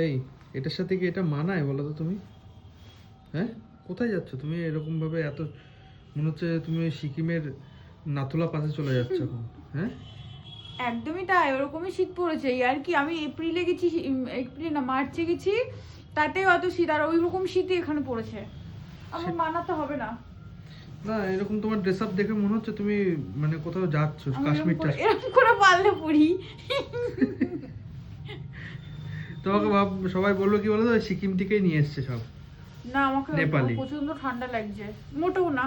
এই, এটার সাথে কি এটা মানায় বলো তো তুমি? হ্যাঁ, কোথায় যাচ্ছ তুমি এরকম ভাবে? এত মনে হচ্ছে তুমি ওই সিকিমের নাথুলা পাসে চলে যাচ্ছ এখন। হ্যাঁ, একদমই তাই, ওরকমই শীত পড়েছে। এই আর কি, আমি এপ্রিলে গেছি, এপ্রিলে না মার্চে গেছি, তাতেও অত শীত, আর ওই রকম শীতই এখানে পড়েছে। আমার মানাতে হবে না। না এরকম তোমার ড্রেস আপ দেখে মনে হচ্ছে তুমি মানে কোথাও যাচ্ছ, আমি কাশ্মীর টাশ্মীর। এরকম করে পারলে পড়ি। তোমাকে সবাই বললো কি বলো তো, ওই সিকিম থেকেই নিয়ে এসছে সব না, আমাকে নেপালি। প্রচন্ড ঠান্ডা লাগছে। মোটেও না,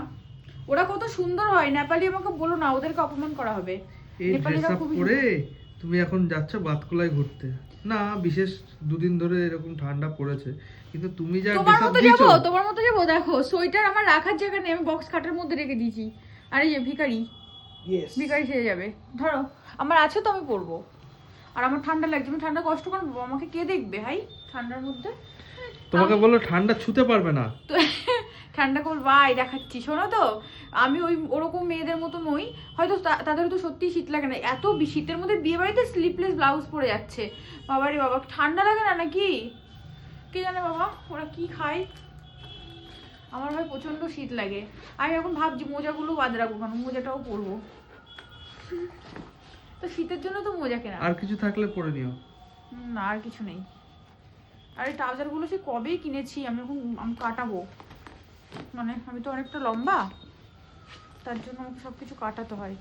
ওরা কত সুন্দর হয়। নেপালি আমাকে বলো না, ওদেরকে অপমান করা হবে। এই ড্রেস নেপালিরা আপ খুবই পরে তুমি এখন যাচ্ছ বাতকুলায় ঘুরতে? না বিশেষ দুদিন ধরে এরকম ঠান্ডা পড়েছে, কিন্তু তুমি যা তোমার ড্রেস আপ মতো দিয়েছো। যাবো, তোমার মতো যাবো? দেখো সোয়েটার আমার রাখার জায়গা নেই, আমি বক্স খাটের মধ্যে রেখে দিয়েছি। আর এই যে ভিখারি, ভিখারি সেজে যাবে। ধরো, আমার আছে তো, আমি পরবো। আর আমার ঠান্ডা লাগছে, আমি ঠান্ডা কষ্ট করবো, আমাকে কে দেখবে ভাই ঠান্ডার মধ্যে? তোমাকে বললো ঠান্ডা ছুতে পারবে না। তো ঠান্ডা করবো ভাই, দেখাচ্ছি শোনো তো। আমি ওই ওরকম মেয়েদের মতো নই হয়তো, তাদের তো সত্যি শীত লাগে না। এত শীতের মধ্যে বিয়ে বাড়িতে স্লিপলেস ব্লাউজ পরে যাচ্ছে। বাবারে বাবা, ঠান্ডা লাগে না নাকি? কে জানে বাবা, ওরা কি খায়। আমার ভাই প্রচন্ড শীত লাগে। আমি এখন ভাবছি মোজাগুলো বাদ রাখবো, কারণ মোজাটাও পরবো। তো শীতের জন্য তো মোজা কেনা। আর কিছু থাকলে পরে নিও। না, আর কিছু নেই। আর এই ট্রাউজারগুলো সে কবেই কিনেছি, আমি কাটাবো। মানে আমি তো অনেকটা লম্বা, তার জন্য আমাকে সবকিছু কাটাতে হয়।